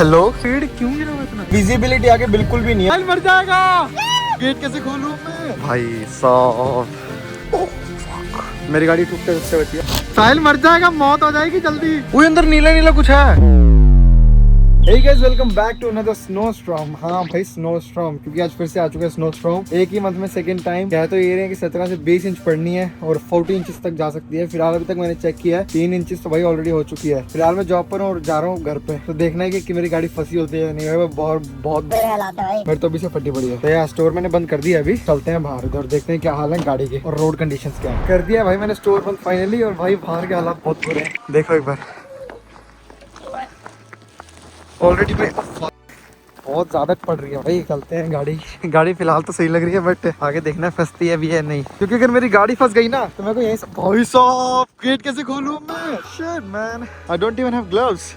Hello, पेड़ क्यों गिरा हुआ इतना? विजिबिलिटी आगे बिल्कुल भी नहीं है। मर जाएगा। गेट कैसे खोलूं मैं? भाई साहब, मेरी गाड़ी टूटते टूटते बची है। साहिल मर जाएगा, मौत हो जाएगी जल्दी। वो अंदर नीला नीला कुछ है। Hey guys, welcome back to another snowstorm। हाँ भाई snowstorm, क्योंकि आज फिर से आ चुका है snowstorm। एक ही मंथ में सेकंड टाइम। कह तो ये रहे हैं कि 17 से 20 इंच पड़नी है और 40 इंचेस तक जा सकती है। फिलहाल अभी तक मैंने चेक किया है 3 इंचेस तो भाई ऑलरेडी हो चुकी है। फिलहाल मैं जॉब पर हूँ और जा रहा हूँ घर पे, तो देखना है कि मेरी गाड़ी फंसी होती है नहीं। भाई बहुत बहुत मेरे तो अभी से फटी पड़ी है। तो यार स्टोर मैंने बंद कर दिया। अभी चलते हैं बाहर उधर, देखते हैं क्या हाल है गाड़ी के और रोड कंडीशन क्या है। कर दिया भाई मैंने स्टोर बंद फाइनली, और भाई बाहर के हालात बहुत बुरे हैं। देखो एक बार, ऑलरेडी बहुत ज्यादा पड़ रही है भाई। चलते हैं। गाड़ी फिलहाल तो सही लग रही है, बट आगे देखना फंसती है भी है नहीं, क्योंकि अगर मेरी गाड़ी फंस गई ना तो मेरे को यहीं से भाई साहब गेट कैसे खोलूं मैं? Shit man, I don't even have gloves.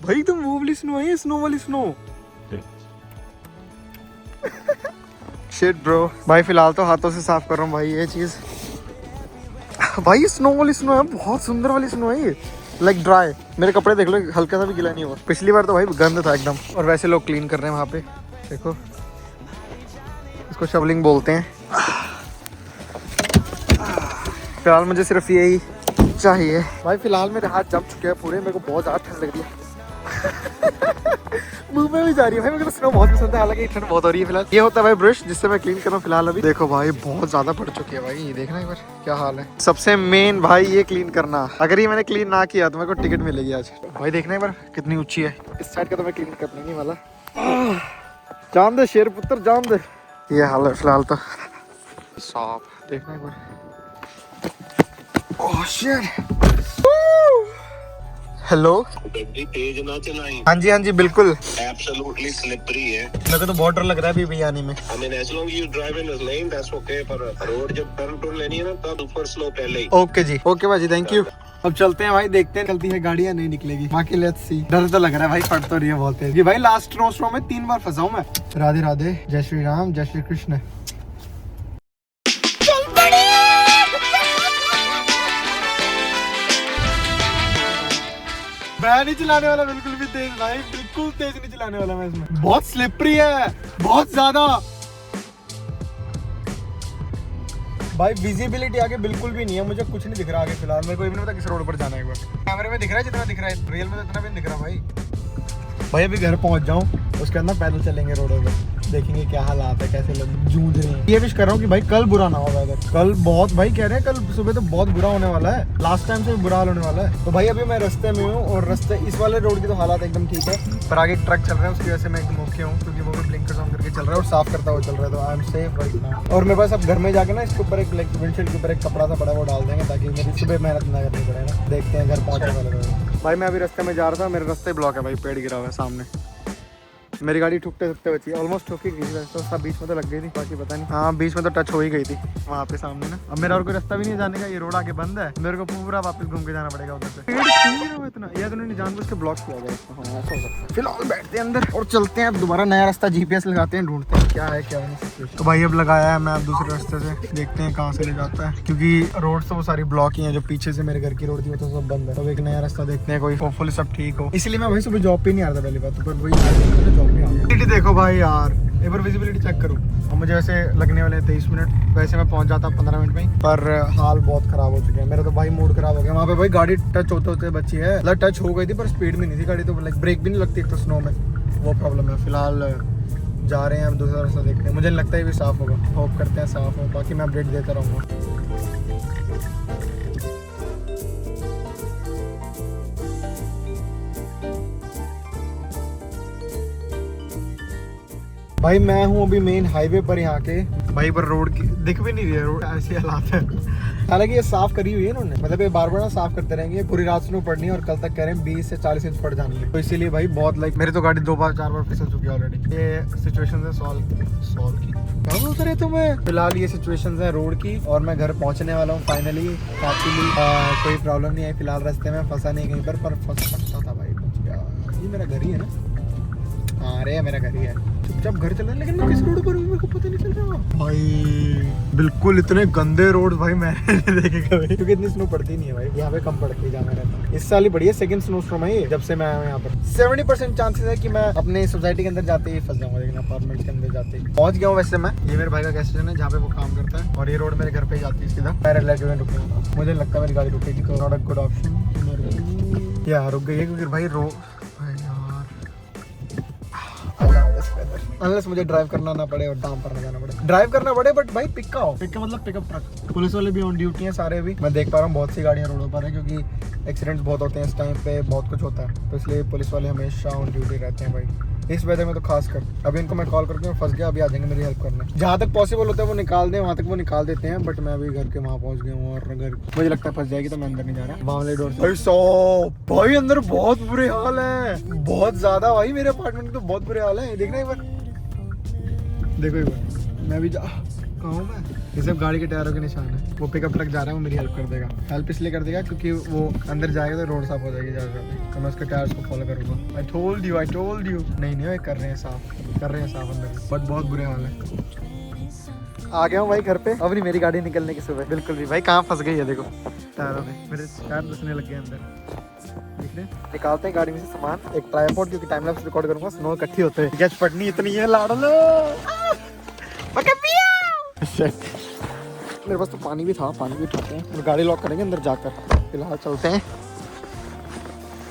भाई तुम वो वाली स्नो है, स्नो वाली स्नो। शिट ब्रो, भाई फिलहाल तो हाथों से साफ कर रहा हूँ भाई ये चीज। भाई स्नो वाली स्नो है, बहुत सुंदर वाली स्नो है ये, लाइक ड्राई। मेरे कपड़े देख लो, हल्का सा भी गीला नहीं हुआ। पिछली बार तो भाई गंद था एकदम। और वैसे लोग क्लीन कर रहे हैं वहाँ पे, देखो इसको शवलिंग बोलते हैं। फिलहाल मुझे सिर्फ यही चाहिए भाई। फिलहाल मेरे हाथ जम चुके हैं पूरे, मेरे को बहुत ज़्यादा ठंड लग रही है। मुंह में भी जा रही है भाई। मेरे को स्नो बहुत पसंद है, हालांकि ठंड बहुत हो रही है। फिलहाल ये होता है भाई ब्रश जिससे मैं क्लीन कर रहा हूँ। फिलहाल अभी देखो भाई बहुत ज्यादा पड़ चुकी है भाई, ये देखना एक बार क्या हाल है। सबसे मेन भाई ये क्लीन करना, अगर ये मैंने क्लीन ना किया तो मेरे को टिकट मिलेगी आज। भाई देखना एक बार कितनी ऊंची है। इस साइड का तो मैं क्लीन करने नहीं वाला। जान दे शेर पुत्र जान दे। ये हाल है फिलहाल तो। साफ देखना एक बार। Oh shit, hello. गड्डी तेज ना चलाएं। हाँ जी बिल्कुल। एब्सोल्युटली स्लिपरी है। मेरे को तो बहुत डर लग रहा है अभी आने में। I mean, as long as you drive in a lane, that's okay, पर रोड जब टर्न लेनी है ना तब ऊपर स्लो पहले ही। ओके जी, ओके भाई थैंक यू। अब चलते हैं भाई, देखते हैं चलती है गाड़ी या नहीं निकलेगी। बाकी लेट्स सी। डर तो लग रहा है भाई, फट तो रही है बहुत तेज। भाई लास्ट स्नो में 3 बार फंसा हूं मैं। राधे राधे, जय श्री राम, जय श्री कृष्ण। मैं नहीं चलाने वाला बिल्कुल भी तेज भाई, बिल्कुल तेज नहीं चलाने वाला मैं इसमें। बहुत स्लिपरी है, बहुत ज्यादा भाई। विजिबिलिटी आगे बिल्कुल भी नहीं है, मुझे कुछ नहीं दिख रहा आगे। फिलहाल मेरे को ये भी नहीं पता किस रोड पर जाना है। एक बार कैमरे में दिख रहा है जितना दिख रहा है, रियल में तो इतना भी नहीं दिख रहा भाई। अभी घर पहुंच जाऊं, उसके अंदर पैदल चलेंगे रोडों पर, देखेंगे क्या हालात है, कैसे लोग जूझ रहे हैं। ये विश कर रहा हूँ कि भाई कल बुरा ना हो वेदर। कल बहुत भाई कह रहे हैं कल सुबह तो बहुत बुरा होने वाला है, लास्ट टाइम से भी बुरा हाल होने वाला है। तो भाई अभी मैं रास्ते में हूँ, और रास्ते इस वाले रोड की तो हालात एकदम ठीक है, पर आगे एक ट्रक चल रहा है, उसकी वजह से मैं एकदम ओके हूँ, क्योंकि वो भी ब्लिंकर्स ऑन करके चल रहा है और साफ करता हुआ चल रहा है। तो I am safe right now. और मेरे पास अब घर में जाके ना इसके ऊपर एक विंडशील्ड के ऊपर एक कपड़ा सा पड़ा वो डाल देंगे, ताकि मेरी सुबह मेहनत ना करनी पड़े ना। देखते हैं घर पहुँचने वाले। भाई मैं अभी रास्ते में जा रहा था, मेरे रास्ते ब्लॉक है भाई, पेड़ गिरा हुआ है सामने। मेरी गाड़ी ठुकते ठुकते बची है, ऑलमोस्ट ठुक ही गई तो सब बीच में तो लग गई थी, बाकी पता नहीं। हाँ बीच में तो टच हो ही गई थी वहाँ पे सामने ना। अब मेरा और कोई रास्ता भी नहीं जाने का, ये रोड आगे बंद है, मेरे को पूरा वापस घूम के जाना पड़ेगा उधर से। इतना या तो उन्होंने जानबूझ के ब्लॉक किया गया इसको। हाँ ऐसा हो सकता है। फिलहाल बैठते हैं अंदर और चलते हैं अब दोबारा नया रास्ता जीपीएस लगाते हैं, ढूंढते हैं क्या है क्या नहीं। तो भाई अब लगाया है मैं, अब दूसरे रास्ते से देखते हैं कहाँ से ले जाता है, क्योंकि रोड तो वो सारी ब्लॉक ही है। जो पीछे से मेरे घर की रोड थी वो तो सब बंद है। तो एक नया रास्ता देखते हैं, कोई होपफुली सब ठीक हो। इसलिए मैं वही सुबह जॉब पे नहीं आ रहा था पहली बात, पर वही जॉब पे आ गया। देखो भाई यार एक बार विजिबिलिटी चेक करूँ, और मुझे वैसे लगने वाले 23 मिनट, वैसे मैं पहुंच जाता 15 मिनट में, पर हाल बहुत खराब हो चुके हैं। मेरा तो भाई मूड खराब हो गया। वहाँ पे भाई गाड़ी टच होते होते बची है, मतलब टच हो गई थी पर स्पीड में नहीं थी गाड़ी, तो लाइक ब्रेक भी नहीं लगती एक तो स्नो में, वो प्रॉब्लम है। फिलहाल जा रहे हैं, हम दूसरा रास्ता देखते हैं। मुझे नहीं लगता है भी साफ होगा, होप करते हैं साफ हो, बाकी मैं अपडेट देता रहूँगा। भाई मैं हूँ अभी मेन हाईवे पर यहाँ के भाई, पर रोड की दिख भी नहीं रही है, रोड ऐसी हालात है। हालांकि ये साफ करी हुई है इन्होंने, मतलब ये बार बार ना साफ करते रहेंगे। पूरी रात स्नो पड़नी है और कल तक कह रहे हैं 20 से 40 इंच पड़ जानी है, तो इसीलिए भाई बहुत लाइक मेरी तो गाड़ी 2 बार 4 बार फिसल चुकी है ऑलरेडी। ये सिचुएशन है सॉल्व की कहाँ बोलते रहे तुम्हें। फिलहाल ये सिचुएशन है रोड की, और मैं घर पहुँचने वाला हूँ फाइनली। कोई प्रॉब्लम नहीं है फिलहाल, रास्ते में फंसा नहीं कहीं पर फंस सकता था भाई, पहुँच गया। ये मेरा घर ही है ना, हाँ अरे मेरा घर ही है। चुपचाप घर चल रहे हैं, लेकिन मैं किस रोड पर हूँ मेरे को पता नहीं चल रहा भाई। बिल्कुल इतने गंदे रोड भाई मैंने नहीं देखे कभी, क्योंकि इतनी स्नो पड़ती नहीं है भाई यहाँ पे, कम पड़ती है जहाँ मैं रहता हूँ। इस साल ही बढ़िया सेकंड स्नो स्टॉर्म है ये, जब से मैं आया हूँ यहाँ पर। 70% चांसेस है कि मैं अपने सोसाइटी के अंदर जाते ही फंस जाऊंगा, लेकिन अपार्टमेंट के अंदर जाते ही पहुंच गया हूँ। वैसे मैं, ये मेरे भाई का गैस स्टेशन है जहाँ पे वो काम करता है, और ये रोड मेरे घर पे जाती है सीधा। पैरेलल में रुकूंगा, मुझे लगता है मेरी गाड़ी रुकेगी, नॉट अ गुड ऑप्शन। यार रुक गई है क्योंकि भाई अनलेस मुझे ड्राइव करना ना पड़े और दाम पर ना जाना पड़े, ड्राइव करना पड़े, बट भाई पिक का हो, पिक का मतलब पिकअप ट्रक। पुलिस वाले भी ऑन ड्यूटी हैं सारे भी, मैं देख पा रहा हूँ बहुत सी गाड़ियाँ रोडों पर है, क्योंकि एक्सीडेंट्स बहुत होते हैं इस टाइम पे, बहुत कुछ होता है, तो इसलिए पुलिस वाले हमेशा ऑन ड्यूटी रहते हैं भाई, इस वेदर में तो खास कर। अभी इनको मैं कॉल करके फंस गया, अभी आ जाएंगे मेरी हेल्प करने, जहाँ तक पॉसिबल होता है वो निकाल दें, वहाँ तक वो निकाल देते हैं, बट मैं अभी घर के वहाँ पहुँच गया हूँ, और अगर मुझे लगता है फंस जाएगी तो मैं अंदर नहीं जा रहा वहाँ वाले डोर से। भाई अंदर बहुत बुरे हाल है, बहुत ज्यादा भाई, मेरे अपार्टमेंट में तो बहुत बुरे हाल है। देखना एक बार, देखो एक बार, मैं भी कहाँ हूँ मैं, ये सब गाड़ी के टायरों के निशान है। वो पिकअप ट्रक जा रहा है, वो मेरी हेल्प कर देगा। हेल्प इसलिए कर देगा क्योंकि वो अंदर जाएगा तो रोड साफ हो जाएगी ज़्यादा, तो मैं उसके टायर्स को फॉलो करूँगा। आई टोल्ड यू नहीं कर रहे हैं साफ अंदर, बट बहुत बुरे हाल है। आ गया हूँ भाई घर पे, अब नहीं मेरी गाड़ी निकलने की सुबह बिल्कुल भी। भाई कहाँ फंस गई है देखो टायरों में, मेरे टायर घुसने लग गए अंदर। निकालते हैं गाड़ी में से सामान, एक ट्राइपॉड, क्योंकि टाइम लैप्स रिकॉर्ड करूंगा, स्नो इकट्ठी होते हैं, गैस पड़नी इतनी है लाडलो। मेरे पास तो पानी भी था, पानी भी उठाते हैं और गाड़ी लॉक करेंगे अंदर जाकर। फिलहाल चलते हैं।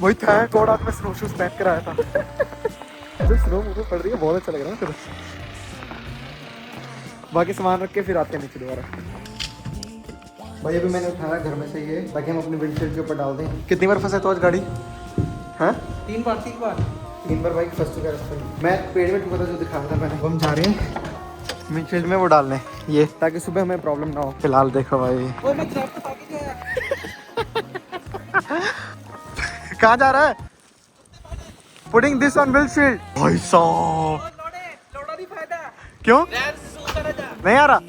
वही थैंक गॉड आज मैं स्नो शूज पहन कर आया था। जो स्नो मुझे पड़ रही है बहुत अच्छा लग रहा है फिर। बाकी सामान रख के फिर आते हैं नीचे दोबारा। भाई अभी मैंने उठाया घर में से ये, ताकि हम अपनी विंडशील्ड के ऊपर डाल दें। कितनी बार फंसे तो आज गाड़ी? हाँ 3 बार भाई फंस चुका है। मैं पेड़ में ठुका था जो दिखा रहा था मैंने, हम जा रहे हैं विंडशील्ड में वो डालने ये, ताकि सुबह हमें प्रॉब्लम ना हो। फिलहाल देखो भाई कहाँ जा रहा है? Putting this on windshield. भाई साहब क्यों नहीं आ रहा?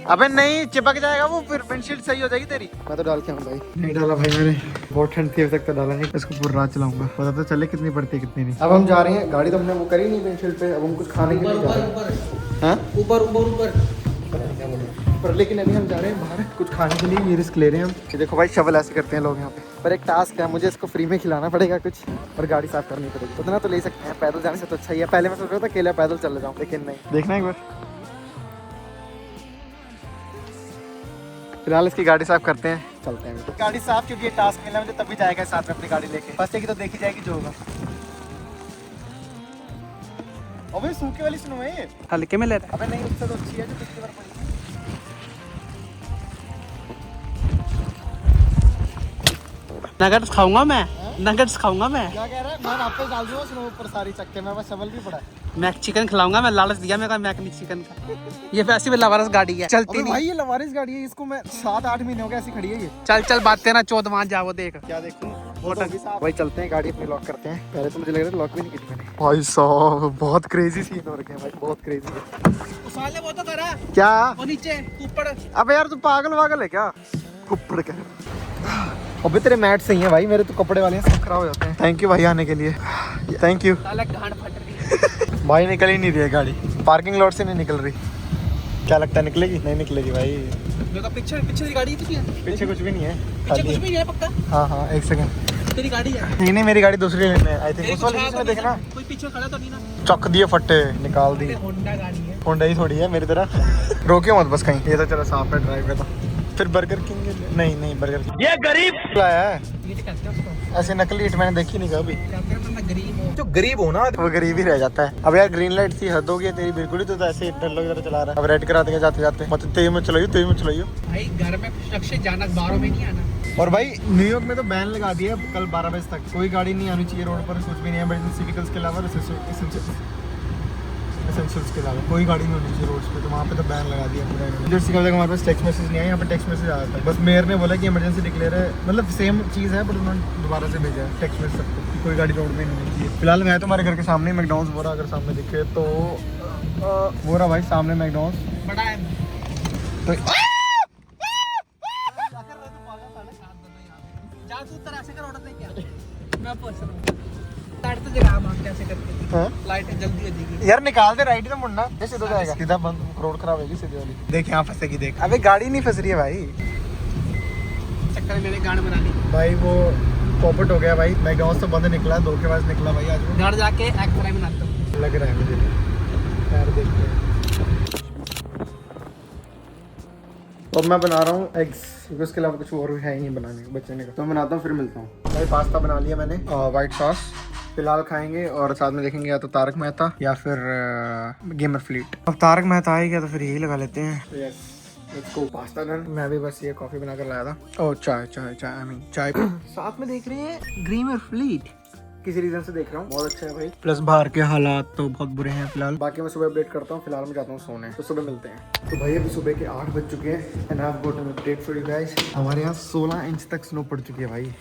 अबे नहीं, चिपक जाएगा वो, फिर विंडशील्ड सही हो जाएगी तेरी। मैं तो डाल के आऊँ भाई। नहीं डाला भाई मैंने, बहुत ठंड थी अभी तक तो डाला नहीं। इसको पूरा रात चलाऊंगा, पता तो चले कितनी पड़ती है कितनी नहीं। अब हम जा रहे हैं, गाड़ी तो हमने वो करी नहीं विंडशील्ड पे, अब हम कुछ खाने के लिए जा रहे हैं। ऊपर, लेकिन अभी हम जा रहे हैं बाहर कुछ खाने के लिए, ये रिस्क ले रहे हैं हम। ये देखो भाई शवल ऐसे करते हैं लोग यहाँ पे, पर एक टास्क है, मुझे इसको फ्री में खिलाना पड़ेगा कुछ, और गाड़ी साफ करनी पड़ेगी। उतना तो ले सकते हैं, पैदल जाने से तो अच्छा ही है। पहले मैं सोच रहा था अकेला पैदल चले जाऊँ, लेकिन नहीं, देखना एक बार। फिलहाल इसकी गाड़ी साफ करते हैं, चलते हैं गाड़ी साफ, क्योंकि ये टास्क मिला मुझे तभी जाएगा साथ में अपनी गाड़ी लेके। फंसेगी तो देखी जाएगी जो होगा। अबे सूखे वाली स्नो है ये, हल्के में ले रहा अबे नहीं उससे तो अच्छी है जो पिछली बार पड़ी। नगेट्स खाऊंगा मैं, नगेट्स खाऊंगा मैं। क्या कह रहा है? मैं वापस डाल दूंगा स्नो ऊपर सारी चक्के में, बस शवल भी पड़ा है। मैक चिकन खिलाऊंगा मैं, लालच दिया मेरे को मैक चिकन का। ये वैसी भी लवारस गाड़ी है, चलती नहीं भाई, ये लवारिस गाड़ी है, इसको मैं 7-8 महीने हो गए ऐसी खड़ी है ये। चल बात तेरा चौथ वहां जाओ देख क्या देखूं? भाई चलते हैं, गाड़ी अपनी लॉक करते हैं। पहले तो मुझे लग रहा है लॉक भी नहीं की थी मैंने। भाई साहब बहुत क्रेजी सीन हो रखे हैं भाई, बहुत क्रेजी है। उसाले वो तो करा क्या? वो नीचे ऊपर। अबे यार तू पागल वागल है क्या? ऊपर क्या? अबे तेरे मैट सही है भाई, मेरे तो कपड़े वाले हैं, सब खराब हो जाते हैं। थैंक यू भाई आने के लिए, थैंक यू। साला गांड फट रही है। भाई निकल ही नहीं रही है गाड़ी, पार्किंग लॉट से नहीं निकल रही। क्या लगता है निकलेगी? नहीं निकलेगी भाई। मेरे को पीछे की गाड़ी कितनी है? पीछे कुछ भी नहीं है, पीछे कुछ भी नहीं है पक्का? हाँ एक सेकंड, तेरी गाड़ी है? नहीं मेरी गाड़ी दूसरी लेने है आई थिंक, उस वाले जिसमें देखना कोई पीछे खड़ा तो नहीं ना? चक दिए फट्टे, निकाल दी। होंडा गाड़ी है, होंडा ही थोड़ी है मेरी तरह। रोकियो मत बस कहीं, ये तो चलो साफ है ड्राइव का। फिर बर्गर किंग नहीं बर्गर किंग ये गरीब लाया है, ये क्या कहते हैं उसको? ऐसे नकली हिट मैंने देखी नहीं कभी। कहते हैं मैं गरीब हूं। जो गरीब हो ना वो गरीब ही रह जाता है। अब यार ग्रीन लाइट थी, हद हो गई तेरी बिल्कुल ही, तो ऐसे डर लग चला रहा है। अब रेड करा देगा जाते जाते, मतलब तेज में चलाइयो। भाई घर में सुरक्षित जाना, बाहरों में नहीं आना। और भाई न्यूयॉर्क में तो बैन लगा दिया कल 12 बजे तक, कोई गाड़ी नहीं आनी चाहिए रोड पर, कुछ भी नहीं है। इमरजेंसी व्हीकल्स के अलावा एसेंशियल्स के अलावा कोई गाड़ी नहीं होनी चाहिए रोड्स पे, तो वहाँ पे तो बैन लगा दिया पूरा। इमरजेंसी का हमारे पास टेक्स्ट मैसेज नहीं आया, यहाँ पे टेक्स्ट मैसेज आया था। बस मेयर ने बोला कि इमरजेंसी डिक्लेयर है, मतलब सेम चीज़ है, बट उन्होंने दोबारा से भेजा है टेक्स्ट मैसेज सबको कि कोई गाड़ी रोड पे नहीं होनी चाहिए। फिलहाल मैं तुम्हारे घर के सामने मैकडॉनल्ड्स बोला, अगर सामने दिखे तो वो रहा भाई सामने मैकडॉनल्ड्स बड़ा है तो जा तू तरह से कर ऑर्डर दे क्या? मैं पूछ रहा हूं। स्टार्ट तो जगह हम कैसे करके हाँ? लाइट जल्दी हो जाएगी यार निकाल दे, राइट तो मुड़ना, ये सीधा जाएगा, सीधा बंद, रोड खराब होगी सीधी वाली। देख यहाँ फंसेगी, देख। अबे गाड़ी नहीं फंस रही है भाई, चक्कर में मैंने गाड़ बना ली। भाई वो पॉपट हो गया भाई। मैं गाँव से बंद निकला, 2 के बाद निकला भाई आज वो। गाड़ जाके एक फ्राई बनाता हूँ। लग रहा है मुझे, यार देखते हैं। तो मैं बना रहा हूँ एग्स, क्योंकि उसके अलावा कुछ और भी है ही नहीं बनाने को बच्चे ने कहा। तो मैं बनाता हूँ फिर मिलता हूँ। भाई पास्ता बना लिया मैंने, वाइट सॉस फिलहाल खाएंगे, और साथ में देखेंगे या तो तारक मेहता या फिर गेमर फ्लीट। अब तारक मेहता आएगा तो फिर यही लगा लेते हैं। इसको पास्ता डन। मैं भी बस ये कॉफी बनाकर लाया था। और चाय चाय चाय आई मीन चाय साथ में देख रहे हैं गेमर फ्लीट, किसी रीजन से देख रहा हूँ, बहुत अच्छा है भाई। प्लस बाहर के हालात तो बहुत बुरे हैं फिलहाल। बाकी मैं सुबह अपडेट करता हूँ, फिलहाल मैं जाता हूँ सोने, तो सुबह मिलते हैं। तो भाई अभी सुबह के 8 बज चुके हैं and I have got an update for you guys. हमारे यहाँ 16 इंच तक स्नो पड़ चुकी है भाई,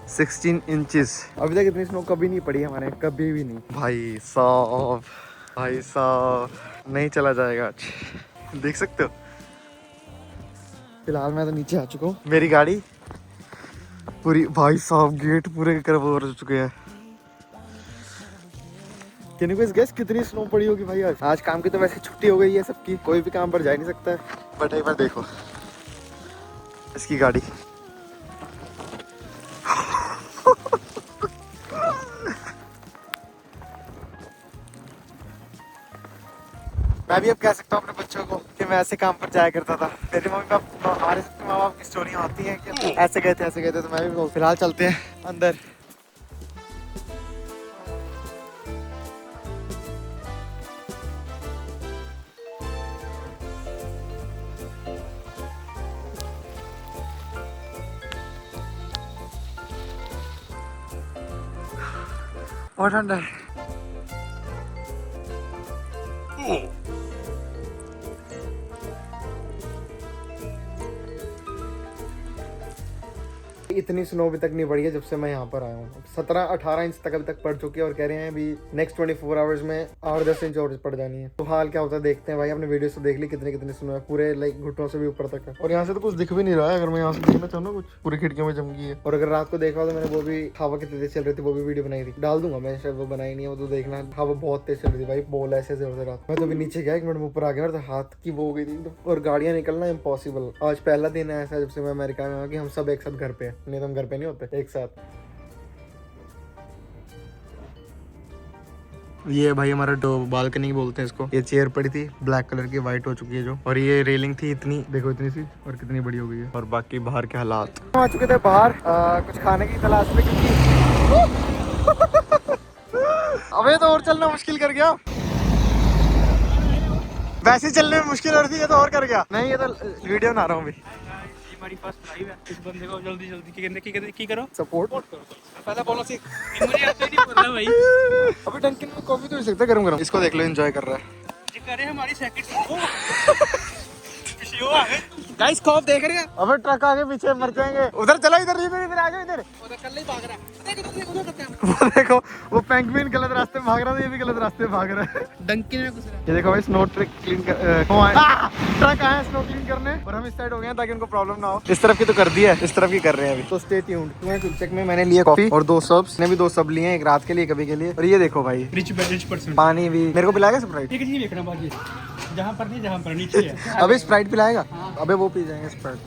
16 इंचेस। अभी तक इतनी स्नो कभी नहीं पड़ी हमारे यहाँ, कभी भी नहीं। भाई साहब नहीं चला जाएगा आज, देख सकते हो। फिलहाल मैं तो नीचे आ चुका हूँ, मेरी गाड़ी पूरी, भाई साहब गेट पूरे कवर हो चुके हैं। कैन यू गेस कितनी स्नो पड़ी होगी भाई आज। आज काम की तो वैसे छुट्टी हो गई है सबकी, कोई भी काम पर जा नहीं सकता है, बट एक बार देखो इसकी गाड़ी। मैं भी अब कह सकता हूँ अपने बच्चों को कि मैं ऐसे काम पर जाया करता था। मेरे मम्मी पापा, हमारे सबके माँ बाप की स्टोरियाँ होती हैं कि ऐसे गए थे, तो मैं भी। फिलहाल चलते हैं अंदर। और ठंडा है। इतनी स्नो अभी तक नहीं बढ़ी है जब से मैं यहाँ पर आया हूँ। 17-18 इंच तक अभी तक पड़ चुकी है, और कह रहे हैं अभी नेक्स्ट 24 आवर्स में 8-10 इंच और पड़ जानी है। तो हाल क्या होता है देखते हैं भाई। आपने वीडियो से देख ली कितनी स्नो है, पूरे लाइक घुटनों से भी ऊपर तक है, और यहाँ से तो कुछ दिख भी नहीं रहा है। अगर मैं यहाँ से देखना चाहूँ ना, कुछ पूरी खिड़कियों में जम गई है। और अगर रात को देखा तो मैंने वो भी हवा कितनी तेज चल रही थी, वो भी वीडियो बनाई थी, डाल दूंगा मैं, शायद वो बनाई नहीं है वो तो देखना। हवा बहुत तेज चल रही थी भाई, बोल ऐसे जोर से रात। मैं तो अभी नीचे गया, 1 मिनट में ऊपर आ गया, और हाथ की वो हो गई थी, और गाड़ियाँ निकलना इम्पॉसिबल। आज पहला दिन है ऐसा जब से मैं अमेरिका में, कि हम सब एक साथ घर पे हैं, नहीं तो हम घर पे नहीं होते एक साथ। ये भाई हमारा जो बालकनी बोलते हैं इसको, ये चेयर पड़ी थी ब्लैक कलर की, व्हाइट हो चुकी है जो, और ये रेलिंग थी इतनी, देखो इतनी सी, और कितनी बड़ी हो गई है। और बाकी बाहर के हालात। हम आ चुके थे बाहर कुछ खाने की तलाश में, क्योंकि अबे तो और चलना मुश्किल कर गया, वैसे चलने में मुश्किल हो रही थी, ये तो और कर गया। नहीं ये तो वीडियो बना रहा हूँ अभी। हमारी फर्स्ट लाइव है, इस बंदे को जल्दी की करो, सपोर्ट करो। पहला बोलो सीख, मुझे ऐसे नहीं बोलना भाई। अभी डंकिन में कॉफी तो नहीं सकता गरम। इसको देख लो, एंजॉय कर रहा है। जी करे हमारी सेकंड गाइस खौफ देख रहे हैं। अबे ट्रक आगे पीछे मर जाएंगे। उधर चला, इधर आ जाओ इधर। उधर कल ही भाग रहा है, देखो वो देखो, वो पेंगुइन गलत रास्ते में भाग रहा था, ये भी गलत रास्ते में भाग रहा है। डंकी में घुस रहा है। ये देखो भाई स्नो ट्रक क्लीन कर ट्रक आए स्नो क्लीन करने, और हम इस साइड हो गए ताकि उनको प्रॉब्लम ना हो। इस तरफ की तो कर दिया है, इस तरफ की कर रहे हैं अभी। तो स्टे ट्यून्ड। क्विक चेक में मैंने लिया कॉफी और 2 सब्स, ने भी 2 सब लिए, एक रात के लिए कभी के लिए। और ये देखो भाई रिच पर्सन, पानी भी मेरे को पिलाएगा स्प्राइट। ठीक है जी, देखना बाकी जहाँ पर नहीं, जहाँ पर नीचे है। अबे स्प्राइट पिलाएगा, अबे वो पी जाएंगे स्प्राइट।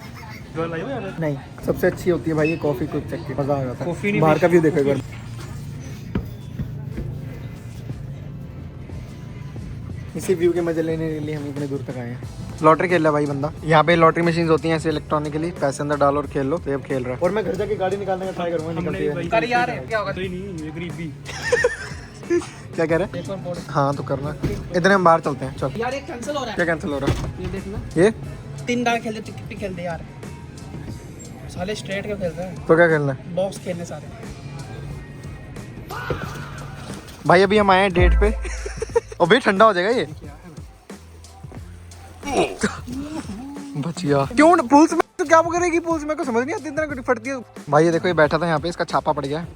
नहीं, सबसे अच्छी होती है भाई ये कॉफी क्विक चेक की, मजा आ जाता है। बाहर का व्यू देखो एक बार। इसी व्यू के मजे लेने के लिए हम इतने दूर तक आए हैं। लॉटरी खेल रहा भाई बंदा। यहाँ पे लॉटरी मशीन होती हैं ऐसे इलेक्ट्रॉनिकली, पैसे अंदर डालो और खेल लो। तो अब खेल रहा है, और मैं घर जाके गाड़ी निकालने का ट्राई करूंगा। निकलती है कर यार, क्या होगा? कोई नहीं, ये गरीबी। क्या कह रहे हैं? हाँ तो करना, इतने हम बाहर चलते हैं। चल यार, ये कैंसिल हो रहा है। क्या कैंसिल हो रहा है? ये देखना, ये 3 डाल खेलते, टिकट पे खेलते यार, साले स्ट्रेट क्यों खेल रहे हैं? तो क्या खेलना है बॉक्स खेलने सारे भाई। अभी हम आए हैं डेट पे और भाई ठंडा हो जाएगा ये। बचिया क्यों पुल्स में तो क्या करेगी? पुल्स में को समझ नहीं आती, इतना फटती है भाई। ये देखो, ये बैठा था यहाँ पे, इसका छापा पड़ गया।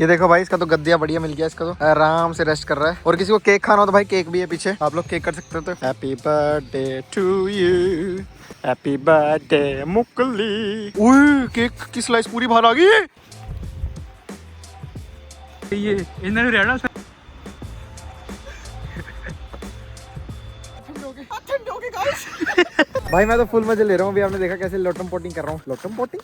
ये देखो भाई, इसका तो गद्दिया बढ़िया मिल गया, इसका तो आराम से रेस्ट कर रहा है। और किसी को केक खाना हो तो भाई केक भी है पीछे, आप लोग केक कर सकते हो। तो happy birthday to you, happy birthday Mukli. Cake की स्लाइस पूरी बाहर आ गई। ये इन्होंने रहना भाई मैं तो फुल मजे ले रहा हूँ। अभी आपने देखा कैसे लोटम पोटिंग कर रहा हूँ। लोटम पोटिंग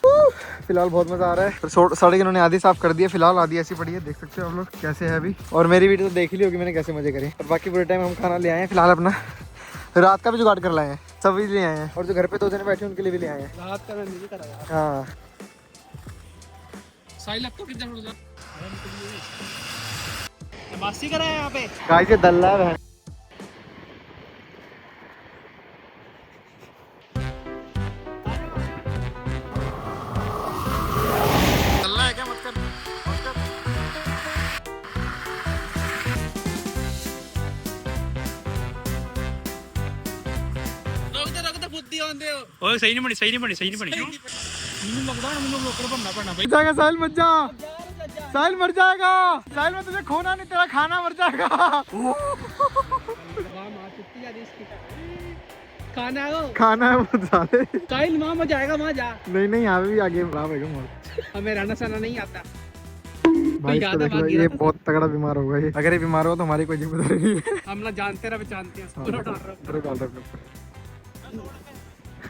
फिलहाल बहुत मजा आ रहा है। सड़क इन्होंने आधी साफ कर दी है, फिलहाल आधी ऐसी पड़ी है, देख सकते हो आप लोग कैसे है अभी। और मेरी वीडियो तो देख ही ली होगी मैंने कैसे मजे करे। और बाकी पूरे टाइम हम खाना ले आए हैं। फिलहाल अपना रात का भी जुगाड़ कर लाए हैं, सभी ले आए हैं। और जो घर पे 2 जने बैठे हैं उनके लिए भी ले आए हैं। रात का नहीं करा हाँ साहिल अब तो कितना नमाज़ी करा है यहाँ पे। गाय से दल्ला है। ओए सही नहीं बनी लगता है मुझे लोकर बनना पड़ना भाई। जाएगा साहिल, मत जा। साहिल मर जाएगा। साहिल में तुझे खोना नहीं, तेरा खाना मर जाएगा। खाना है बहुत ज्यादा। साहिल वहाँ मत जाएगा, वहाँ जा। नहीं यहाँ पे भी आगे खराब है मोड़। हमें रहना सहना नहीं आता भाई इसको देख लो, ये बहुत तगड़ा बीमार होगा ये। अगर ये बीमार हो तो हमारी कोई जिम्मेदारी नहीं है। हम ना जानते रहे जानते हैं।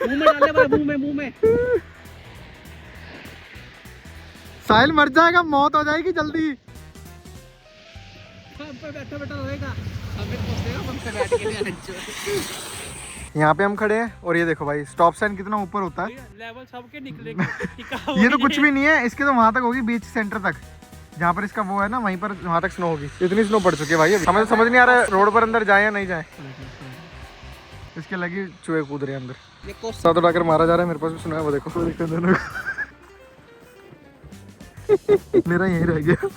मुंह में डालने वाला, मुंह में साहिल मर जाएगा, मौत हो जाएगी जल्दी। बैठा रहेगा, हमें पहुंचेगा हमसे बैठ के। यहाँ पे हम खड़े हैं और ये देखो भाई स्टॉप साइन कितना ऊपर होता है। लेवल सबके निकलेंगे। ये तो कुछ भी नहीं है, इसके तो वहां तक होगी, बीच सेंटर तक जहाँ पर इसका वो है ना, वहीं पर वहां तक स्नो होगी। इतनी स्नो पड़ चुकी है भाई। अभी समझ नहीं आ रहा है रोड पर अंदर जाए या नहीं जाए। इसके लगी चूहे कूद रहे हैं अंदर। साथ उड़ाकर मारा जा रहा है। मेरे पास भी सुना है, वो देखो दोनों मेरा यही रह गया।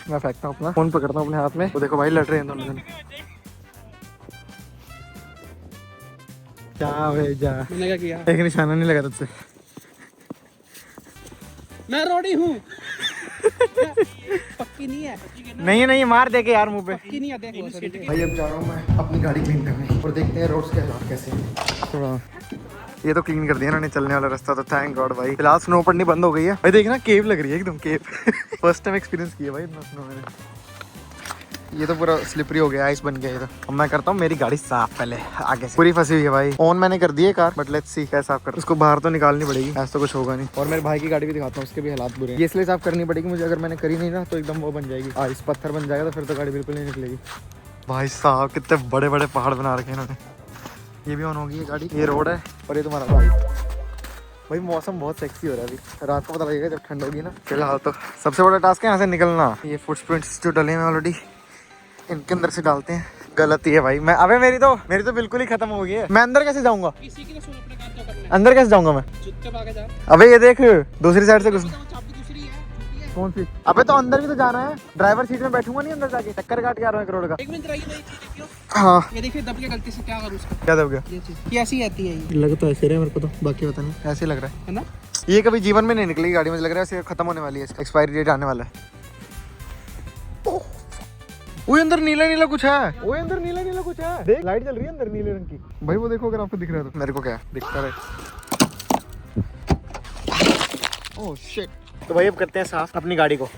मैं फेंकता हूँ अपना फोन, पकड़ता हूँ अपने हाथ में। वो देखो भाई लड़ रहे हैं दोनों जन। क्या भाई जा, मैंने क्या किया? एक निशाना नहीं लगा तुझसे। मैं रोडी हूँ। पक्की नहीं है। नहीं मार दे के यार मुंह पे। पक्की नहीं है, देख भाई अब जा रहा हूँ मैं अपनी गाड़ी क्लीन करने और देखते हैं रोड्स के हालात कैसे हैं। थोड़ा ये तो क्लीन कर दिया इन्होंने, चलने वाला रास्ता तो थैंक गॉड भाई। फिलहाल स्नो पड़नी बंद हो गई है भाई। देखना केव लग रही है एकदम, केव। फर्स्ट टाइम एक्सपीरियंस किया भाई इतना स्नो मैंने। ये तो पूरा स्लिपरी हो गया, आइस बन गया ये तो। अब मैं करता हूँ मेरी गाड़ी साफ, पहले आगे से पूरी फंसी हुई है भाई। ऑन मैंने कर दिए कार, बट लेट्स सी कैसे साफ कर। उसको बाहर तो निकालनी पड़ेगी, ऐसा तो कुछ होगा नहीं। और मेरे भाई की गाड़ी भी दिखाता हूँ, उसके भी हालात बुरे हैं। ये इसलिए साफ करनी पड़ेगी मुझे, अगर मैंने करी नहीं ना तो एकदम वो बन जाएगी, इस पत्थर बन जाएगा, तो फिर तो गाड़ी बिल्कुल नहीं निकलेगी। भाई साहब कितने बड़े बड़े पहाड़ बना रखे हैं इन्होंने। ये भी ऑन होगी गाड़ी। ये रोड है और ये तुम्हारा भाई। भाई मौसम बहुत सेक्सी हो रहा है अभी, रात को पता लगेगा जब ठंड होगी ना। फिलहाल तो सबसे बड़ा टास्क है यहाँ से निकलना। ये फुटप्रिंट्स जो डले हैं ऑलरेडी, इनके अंदर से डालते हैं। गलती है भाई मैं, अबे मेरी तो बिल्कुल ही खत्म हो गई है। मैं अंदर कैसे जाऊंगा? किसी की तो सुन अपने काम तो करना है। अंदर कैसे जाऊंगा मैं? चुपचाप आगे जा। अबे ये देख दूसरी साइड से घुस। चाबी दूसरी है। कौन सी? अबे तो अंदर भी तो जाना है। ड्राइवर सीट में बैठूंगा नहीं अंदर जाके, चक्कर काट के आ रहा हूँ 1 करोड़ का। एक मिनट रहिए, ये चीज देखियो। हाँ ये देखिए दब के गलती से क्या करूँ उसका। क्या दब गया? ये चीज ये ऐसी आती है, ये लग तो ऐसे रहा है मेरे को तो, बाकी पता नहीं ऐसे लग रहा है ना। ये कभी जीवन में नहीं निकलेगी गाड़ी, मुझे लग रहा है खत्म होने वाली है, एक्सपायरी डेट आने वाला है। वो अंदर नीला कुछ है, वो अंदर नीला कुछ है। देख लाइट जल रही है अंदर नीले रंग की। भाई वो देखो अगर आपको दिख रहा है तो। मेरे को क्या दिखता रहे। Oh shit. तो भाई अब करते हैं साफ अपनी गाड़ी को।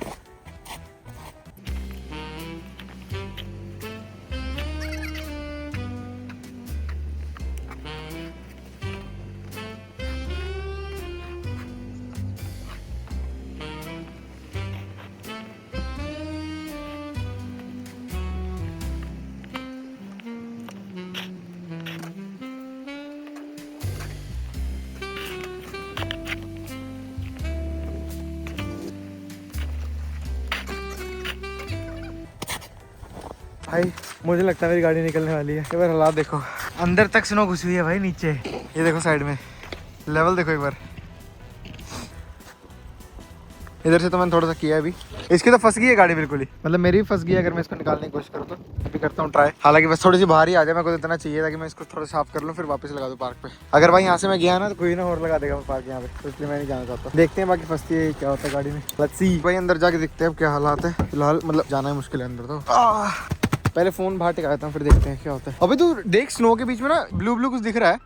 भाई मुझे लगता है मेरी गाड़ी निकलने वाली है। एक बार हालात देखो, अंदर तक स्नो घुसी हुई है भाई नीचे। ये देखो साइड में लेवल देखो एक बार। इधर से तो मैंने थोड़ा सा किया है अभी। इसकी तो फंस गई है गाड़ी बिल्कुल ही, मतलब मेरी भी फंस गई है। अगर मैं इसको निकालने की कोशिश करूँ तो अभी करता हूँ ट्राई। हालांकि बस थोड़ी सी बाहर ही आ जाए, मेरे को इतना चाहिए था कि मैं इसको थोड़ा साफ कर लूँ फिर वापस लगा दूँ पार्क पे। अगर भाई यहाँ से मैं गया ना तो कोई ना और लगा देगा पार्क यहाँ पे, तो इसलिए मैं नहीं जाना चाहता। देखते हैं बाकी फंसती है क्या होता है गाड़ी में। लेट्स सी भाई अंदर जाके देखते हैं अब क्या हालात है। फिलहाल मतलब जाना है मुश्किल है अंदर तो। पहले फोन बाहर टिका देता हूँ फिर देखते हैं क्या होता है। अबे तू देख स्नो के बीच में ना ब्लू कुछ दिख रहा है।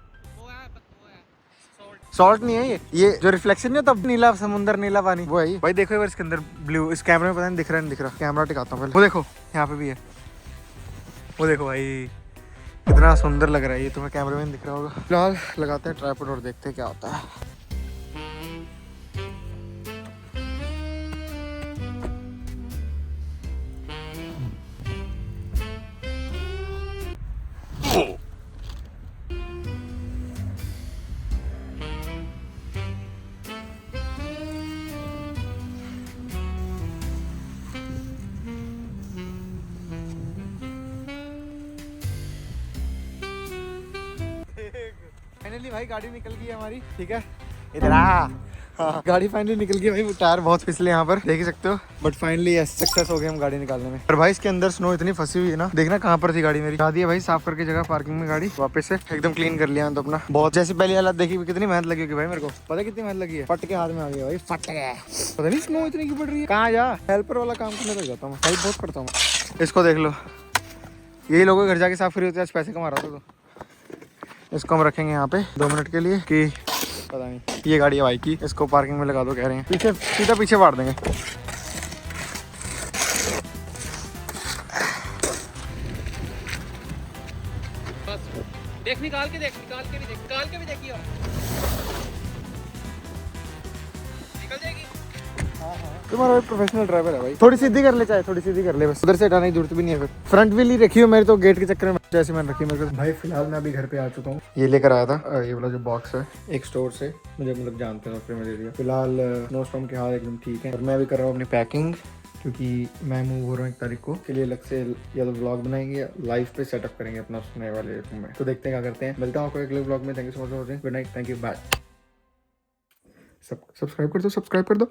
सॉल्ट नहीं है ये जो रिफ्लेक्शन नहीं होता नीला समुंदर नीला पानी वो है ये। भाई देखो एक बार इसके अंदर ब्लू, इस कैमरे में पता नहीं दिख रहा है, नहीं दिख रहा, कैमरा टिकाता हूँ पहले। वो देखो यहाँ पे भी है, वो देखो भाई कितना सुंदर लग रहा है ये, तुम्हें कैमरे में नहीं दिख रहा होगा। फिलहाल लगाते हैं ट्राइपॉड और देखते हैं क्या होता है। फाइनली भाई गाड़ी निकल गई है हमारी, ठीक है इधर आ। हाँ, गाड़ी फाइनली निकल गई भाई, वो टायर बहुत फिसले यहाँ पर देख ही सकते हो, बट फाइनली सक्सेस हो गए हम गाड़ी निकालने में। और भाई इसके अंदर स्नो इतनी फंसी हुई है ना, देखना कहाँ पर थी गाड़ी मेरी। ला दिया भाई साफ करके जगह पार्किंग में गाड़ी, वापस से एकदम क्लीन कर लिया तो अपना। बहुत जैसी पहली हालत देखी, कितनी मेहनत लगी होगी भाई मेरे को, पता है कितनी मेहनत लगी है। फट के हाथ में आ गया भाई, फट गया। पता नहीं स्नो इतनी की पड़ रही है, कहाँ जा हेल्पर वाला काम करने लग जाता हूँ, हेल्प बहुत करता हूँ। इसको देख लो, यही लोगों के घर जाके साफ करी होती है, आज पैसे कमा रहा था तो। इसको हम रखेंगे यहाँ पे 2 मिनट के लिए कि पता नहीं, ये गाड़ी है भाई की, इसको पार्किंग में लगा दो कह रहे हैं, पीछे सीधा पीछे मार देंगे। बस देख, निकाल के भी देखिए, निकल जाएगी। तुम्हारा प्रोफेशनल ड्राइवर है भाई, थोड़ी सीधी कर ले, चाहे थोड़ी सीधी कर ले बस, उधर से हटाने की जरूरत भी नहीं है। फिर फ्रंट व्हील ही रखी हो मेरी तो गेट के चक्कर में, जैसे मैंने रखी मेरे को। भाई फिलहाल मैं अभी घर पे आ चुका हूँ, ये लेकर आया था ये वाला जो बॉक्स है एक स्टोर से, मुझे मतलब जानते हैं फिर मैं दे दिया। फिलहाल नो स्टॉम के हाल एकदम ठीक है, और मैं भी कर रहा हूँ अपनी पैकिंग, क्योंकि मैं मूव हो रहा हूँ 1 तारीख को, के लिए अलग से या तो व्लॉग बनाएंगे या लाइव पे सेटअप करेंगे अपना नए वाले रूम में, तो देखते हैं क्या करते हैं। मिलता हूँ आपको अगले व्लॉग में। Thank you so much for watching, good night, thank you, bye. Subscribe कर दो, सब्सक्राइब कर दो।